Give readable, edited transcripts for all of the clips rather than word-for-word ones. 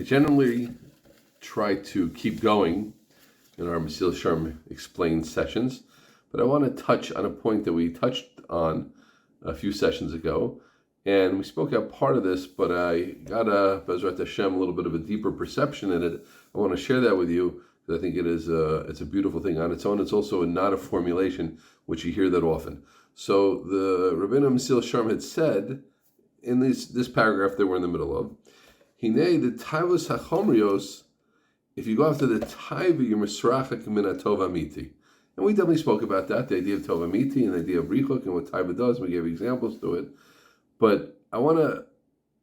generally try to keep going in our Mesilas Yesharim explained sessions, but I want to touch on a point that we touched on a few sessions ago, and we spoke out part of this, but I got Bezrat Hashem a little bit of a deeper perception in it. I want to share that with you because I think it's a beautiful thing on its own. It's also not a formulation, which you hear that often. So the Rabbeim Mesilas Yesharim had said in this paragraph that we're in the middle of, Hine the taivos hachomrios, if you go after the taiva, you're misrachak min hatov amiti. And we definitely spoke about that, the idea of tov amiti and the idea of richuk and what taiva does. We gave examples to it. But I want to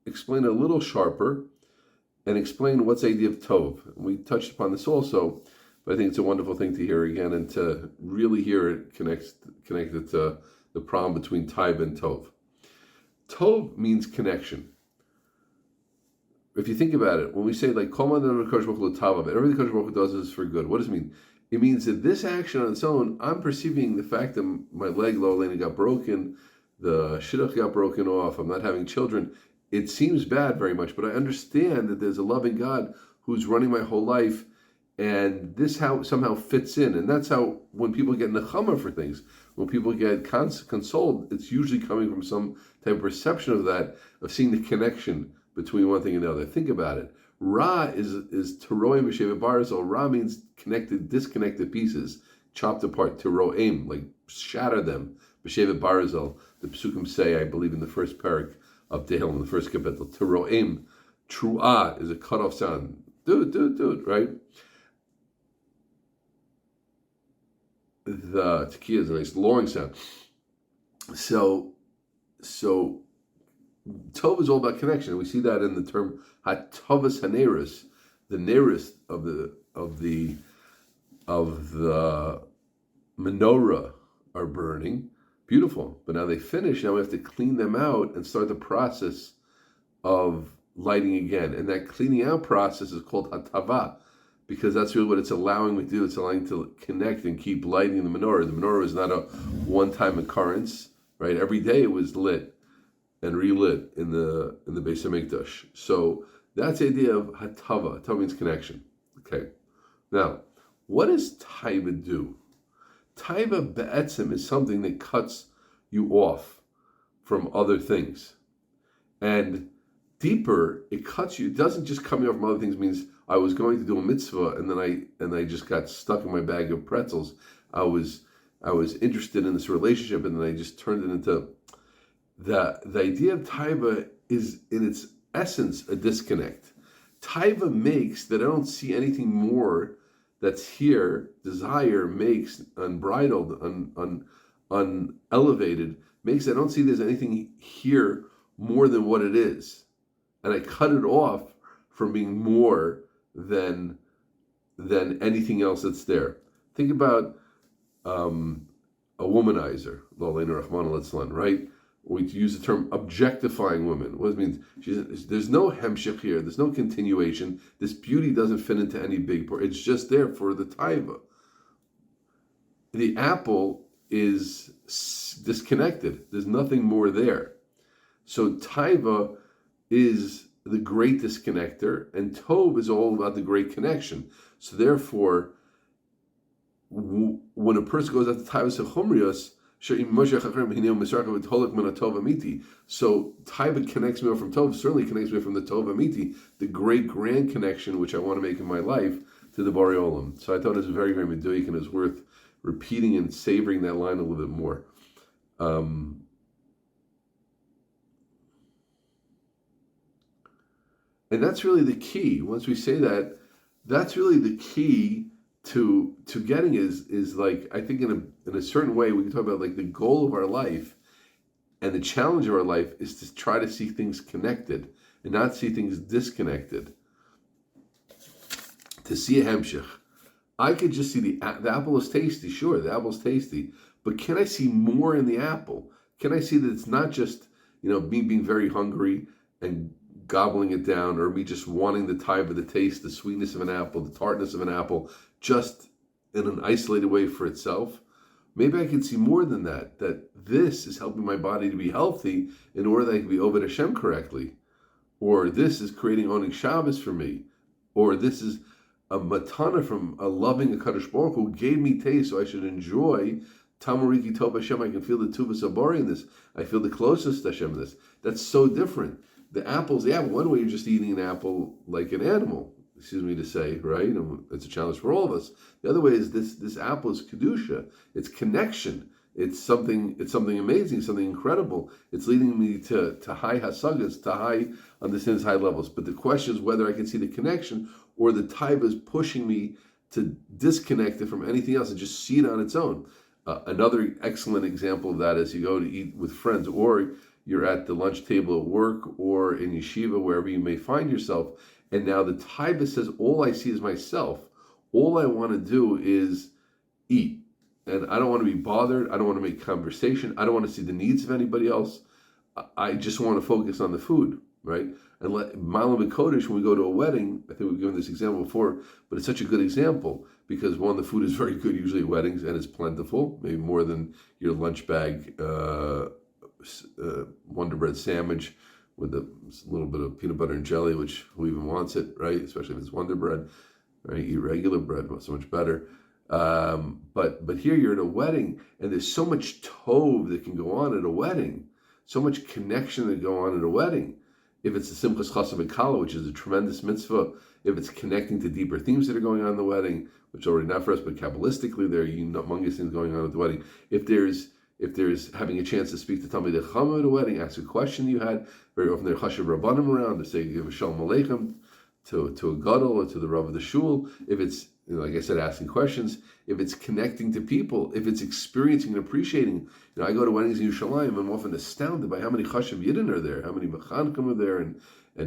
explain it a little sharper and explain what's the idea of tov. We touched upon this also, but I think it's a wonderful thing to hear again and to really hear it connected to the problem between taiva and tov. Tov means connection. If you think about it, when we say like everything the Kodesh Baruch Hu does is for good, what does it mean? It means that this action on its own, I'm perceiving the fact that my leg, lower lane, got broken, the shidduch got broken off, I'm not having children. It seems bad very much, but I understand that there's a loving God who's running my whole life, and this somehow fits in. And that's how, when people get nechama for things, when people get consoled, it's usually coming from some type of perception of that, of seeing the connection between one thing and the other. Think about it. Ra is teroim b'shevet barzel. Ra means disconnected pieces, chopped apart. Teroim, like shatter them. B'shevet barzel. The Pesukim say, I believe in the first parak of Tehillim, in the first kapitel. Teroim, truah is a cut off sound. Do, right? The tekiah is a nice long sound. So Tov is all about connection. We see that in the term hatovas haneris, the nearest of the menorah are burning. Beautiful, but now they finish. Now we have to clean them out and start the process of lighting again. And that cleaning out process is called hatava, because that's really what it's allowing me to do. It's allowing to connect and keep lighting the menorah. The menorah is not a one-time occurrence, right? Every day it was lit and relit in the Beis HaMikdash. So that's the idea of hatava. Hatava means connection. Okay. Now, what does taiva do? Taiva be'etzim is something that cuts you off from other things. And deeper, it cuts you. It doesn't just cut me off from other things. It means I was going to do a mitzvah and then I just got stuck in my bag of pretzels. I was interested in this relationship and then I just turned it into... The idea of taiva is, in its essence, a disconnect. Taiva makes that I don't see anything more that's here. Desire makes unbridled, unelevated, makes I don't see there's anything here more than what it is. And I cut it off from being more than anything else that's there. Think about a womanizer, right? We use the term objectifying women. What does it mean? There's no hemshech here. There's no continuation. This beauty doesn't fit into any big part. It's just there for the taiva. The apple is disconnected. There's nothing more there. So taiva is the great disconnector, and tov is all about the great connection. So therefore, when a person goes after taiva sechomrios, so taiva connects me off from tov, certainly connects me from the tov amiti, the great grand connection which I want to make in my life to the Borei Olam. So I thought it was very, very meduik and it's worth repeating and savoring that line a little bit more. And that's really the key. Once we say that, that's really the key to getting is like, I think in a certain way we can talk about like the goal of our life and the challenge of our life is to try to see things connected and not see things disconnected. To see a hemshech, I could just see the apple is tasty. Sure, the apple's tasty, but can I see more in the apple? Can I see that it's not just me being very hungry and gobbling it down, or me just wanting the taiva, the taste, the sweetness of an apple, the tartness of an apple, just in an isolated way for itself? Maybe I can see more than that, that this is helping my body to be healthy in order that I can be Oved Hashem correctly. Or this is creating Onik Shabbos for me. or this is a matana from a loving Kadosh Baruch who gave me taste, so I should enjoy. Tamariki Tov Hashem, I can feel the Tuvas Abori in this. I feel the closest to Hashem in this. That's so different. The apple's the apple. One way you're just eating an apple like an animal, excuse me to say, right? And it's a challenge for all of us. The other way is this apple is kedusha. It's connection. It's something amazing, something incredible. It's leading me to high hasagas, to high understands, high levels. But the question is whether I can see the connection or the taiva is pushing me to disconnect it from anything else and just see it on its own. Another excellent example of that is you go to eat with friends, or you're at the lunch table at work, or in yeshiva, wherever you may find yourself, and now the taiva says, all I see is myself. All I want to do is eat. And I don't want to be bothered. I don't want to make conversation. I don't want to see the needs of anybody else. I just want to focus on the food, right? And Malam Kodesh, when we go to a wedding, I think we've given this example before, but it's such a good example because one, the food is very good usually at weddings and it's plentiful, maybe more than your lunch bag Wonder Bread sandwich with a little bit of peanut butter and jelly, which who even wants it, right? Especially if it's Wonder Bread, right? Eat regular bread, so much better. But here you're at a wedding, and there's so much tov that can go on at a wedding, so much connection that go on at a wedding. If it's the Simchas Chassav Kala, which is a tremendous mitzvah, if it's connecting to deeper themes that are going on in the wedding, which are already not for us, but Kabbalistically there are humongous things going on at the wedding. If there's having a chance to speak to Talmidei Chacham at a wedding, ask a question you had, very often there are Chashav Rabbanim around to say, give a Shalom Aleichem to a Gadol or to the Rav of the Shul. If it's, like I said, asking questions, if it's connecting to people, if it's experiencing and appreciating. I go to weddings in Yerushalayim, I'm often astounded by how many Chashav Yidden are there, how many Mechankim are there, and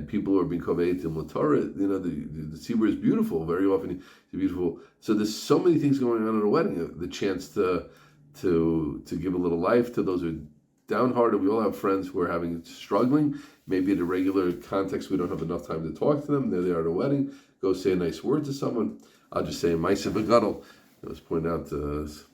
people who are being Koveit in Latorah. The tzibur is beautiful, very often it's beautiful. So there's so many things going on at a wedding, the chance to give a little life to those who are downhearted. We all have friends who are struggling. Maybe in a regular context, we don't have enough time to talk to them. There they are at a wedding. Go say a nice word to someone. I'll just say Maisim Begadol. I was pointing out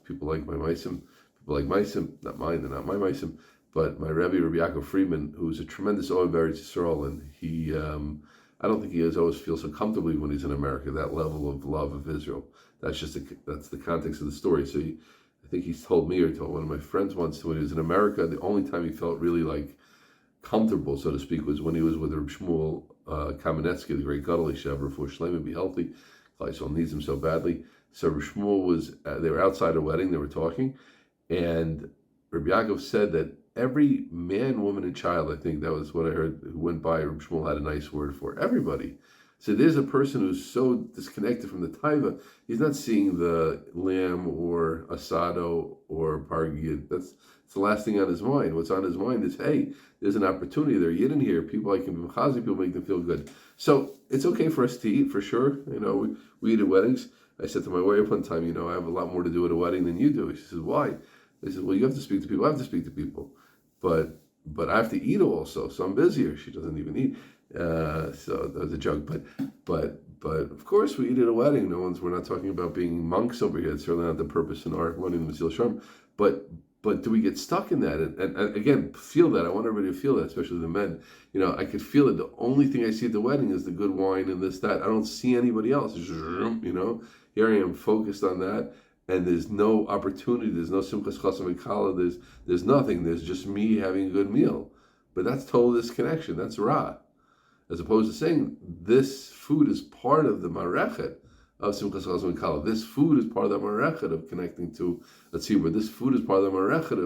people like my Maisim, people like Maisim, not mine, they're not my Maisim, but my Rabbi Yaakov Friedman, who's a tremendous Ohev Eretz Yisrael, and he, I don't think he has always feels so comfortably when he's in America. That level of love of Israel. That's the context of the story. So I think he's told me or told one of my friends once when he was in America, the only time he felt really like comfortable, so to speak, was when he was with Reb Shmuel Kamenetsky, the great Gadol Yeshiva, Refuah Shleima, be healthy. Klaisel needs him so badly. So Reb Shmuel was, they were outside a wedding, they were talking, and Reb Yaakov said that every man, woman, and child, I think that was what I heard, who went by, Reb Shmuel had a nice word for everybody. So there's a person who's so disconnected from the taiva, he's not seeing the lamb or asado or pargiyah. That's the last thing on his mind. What's on his mind is, hey, there's an opportunity there. You didn't hear people I can be mechazi, people make them feel good. So it's okay for us to eat, for sure. We eat at weddings. I said to my wife one time, I have a lot more to do at a wedding than you do. She says, why? I said, well, you have to speak to people. I have to speak to people. But I have to eat also, so I'm busier. She doesn't even eat. So that was a joke. But of course we eat at a wedding. We're not talking about being monks over here. It's certainly not the purpose in our wedding, Mesilas Yesharim. But do we get stuck in that? And again, feel that. I want everybody to feel that, especially the men. I could feel it. The only thing I see at the wedding is the good wine and this, that. I don't see anybody else. Here I am focused on that. And there's no opportunity. There's no Simchas Chassav Kala. There's nothing. There's just me having a good meal. But that's total disconnection. That's Ra. As opposed to saying, this food is part of the Marechet of Simchas Chassav Kala. This food is part of the Marechet of connecting to, let's see, where this food is part of the Marechet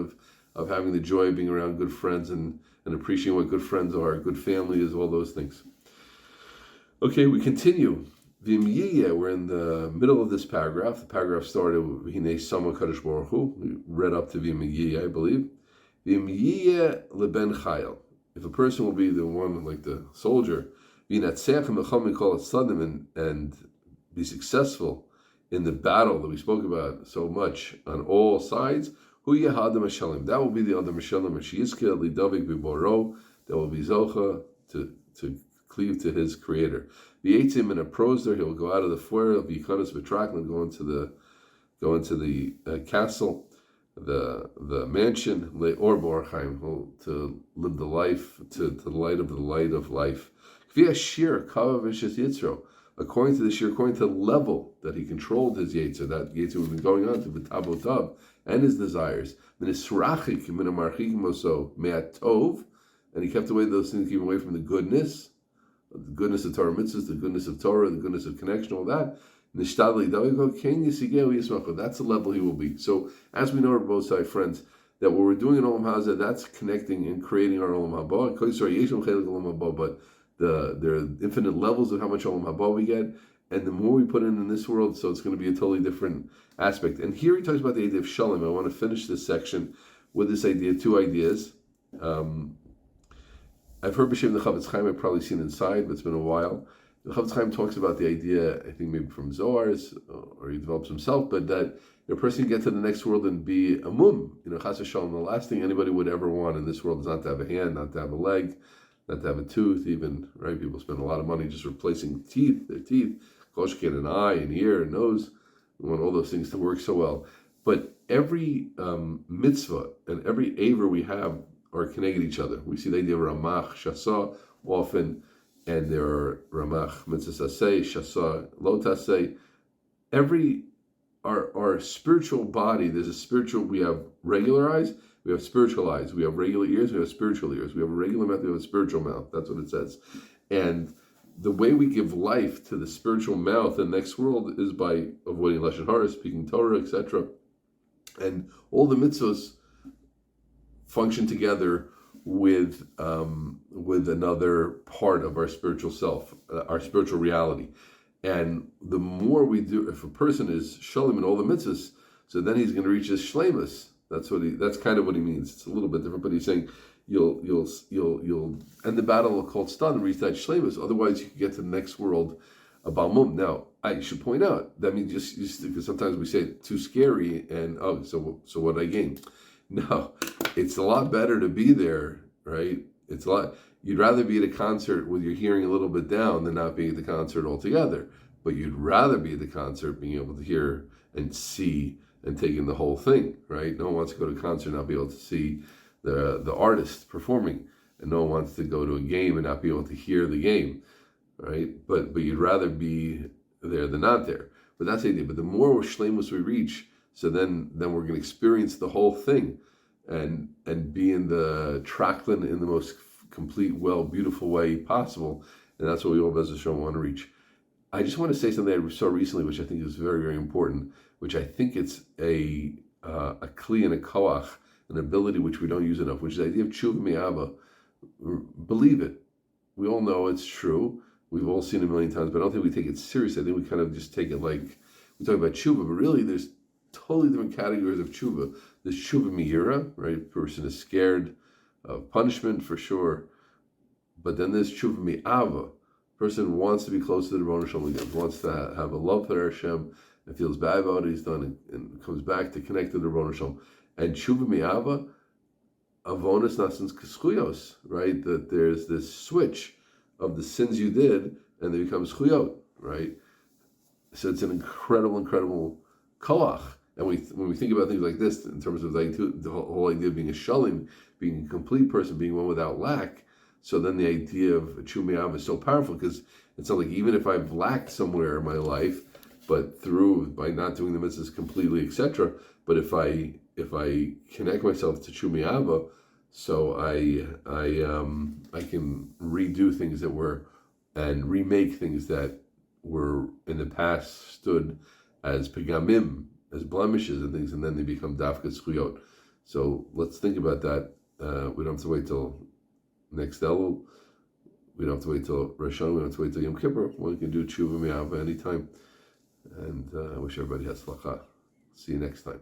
of having the joy of being around good friends and appreciating what good friends are, good family is, all those things. Okay, we continue. We're in the middle of this paragraph. The paragraph started with Hinei Sama Kadosh Baruch Hu. We read up to V'imiyeh, I believe. V'imiyeh leben chayil. If a person will be the one like the soldier, and be successful in the battle that we spoke about so much on all sides, that will be the Adam Hashalom Mashiachka Lidavik Biboro, that will be Zocha to cleave to his creator. V'yetzim in a prosder, he'll go out of the foyer, v'yikados v'traklan, go into the castle, the mansion, le'or b'orchaim, to live the life, to the light of life. Kvi ashir kavav v'shes yitzro, according to this year, according to the level that he controlled his Yetzer, that Yetzer we've been going on to, v'tabotav, and his desires, and he kept away those things, keeping away from the goodness of Torah mitzvahs, the goodness of Torah, the goodness of connection, all that. That's the level he will be. So, as we know, our both side friends, that what we're doing in Olam Hazeh, that's connecting and creating our Olam Haba. But there are infinite levels of how much Olam Haba we get, and the more we put in this world, so it's going to be a totally different aspect. And here he talks about the idea of Shalom. I want to finish this section with this idea, two ideas. I've heard B'Shem the Chavetz Chaim, I've probably seen inside, but it's been a while. The Chavetz Chaim talks about the idea, I think maybe from Zohar's, or he develops himself, but that a person can get to the next world and be a mum. Chas v'shalom, the last thing anybody would ever want in this world is not to have a hand, not to have a leg, not to have a tooth, even, right? People spend a lot of money just replacing their teeth, koshkin, an eye, an ear, a nose. We want all those things to work so well. But every mitzvah and every aver we have are connected to each other. We see the idea of Ramach, Shasa often, and there are Ramach, Mitzvah Saseh, Shasa, Lo Taseh. Our spiritual body, there's a spiritual, we have regular eyes, we have spiritual eyes, we have regular ears, we have spiritual ears, we have a regular mouth, we have a spiritual mouth. That's what it says. And the way we give life to the spiritual mouth in the next world is by avoiding Lashon Hara, speaking Torah, etc. And all the mitzvahs function together with another part of our spiritual self, our spiritual reality. And the more we do, if a person is shalom in all the mitzvahs, so then he's going to reach his shlemus. That's kind of what he means. It's a little bit different, but he's saying you'll end the battle called stun and reach that shlemus. Otherwise, you can get to the next world, a balmum. Now, I should point out that means just because sometimes we say it's too scary, and so what did I gain? No, it's a lot better to be there, right? It's a lot. You'd rather be at a concert with your hearing a little bit down than not being at the concert altogether. But you'd rather be at the concert being able to hear and see and take in the whole thing, right? No one wants to go to a concert and not be able to see the artist performing, and no one wants to go to a game and not be able to hear the game, right? But you'd rather be there than not there. But that's the idea. But the more shlemus we reach, so then we're going to experience the whole thing, and be in the traklin in the most complete, beautiful way possible. And that's what we all Bez Hashem want to reach. I just want to say something I saw recently, which I think is very, very important, which I think it's a kli and a koach, an ability which we don't use enough, which is the idea of tshuva mi'ava. Believe it. We all know it's true. We've all seen it a million times, but I don't think we take it seriously. I think we kind of just take it like, we talk about tshuva, but really there's totally different categories of tshuva. There's tshuva mi'ira, right? A person is scared of punishment for sure. But then there's tshuva mi'ava. Person wants to be close to the Rebbeinu Shalom again, wants to have a love for Hashem, and feels bad about what he's done, and comes back to connect to the Rebbeinu Shalom. And tshuva mi'ava, avonos nasins k'schuyos, right? That there's this switch of the sins you did, and they become schuyot, right? So it's an incredible koach. And when we think about things like this, in terms of the whole idea of being a shalim, being a complete person, being one without lack, so then the idea of tshuva mi'ava is so powerful, because it's not like even if I've lacked somewhere in my life, but by not doing the mitzvahs completely, etc. But if I connect myself to tshuva mi'ava, so I can redo things that were, and remake things that were in the past stood as pegamim, as blemishes and things, and then they become dafka zchuyot. So let's think about that. We don't have to wait till next Elul. We don't have to wait till Rosh Hashanah. We don't have to wait till Yom Kippur. One can do tshuva mi'ava anytime. And I wish everybody has tzlacha. See you next time.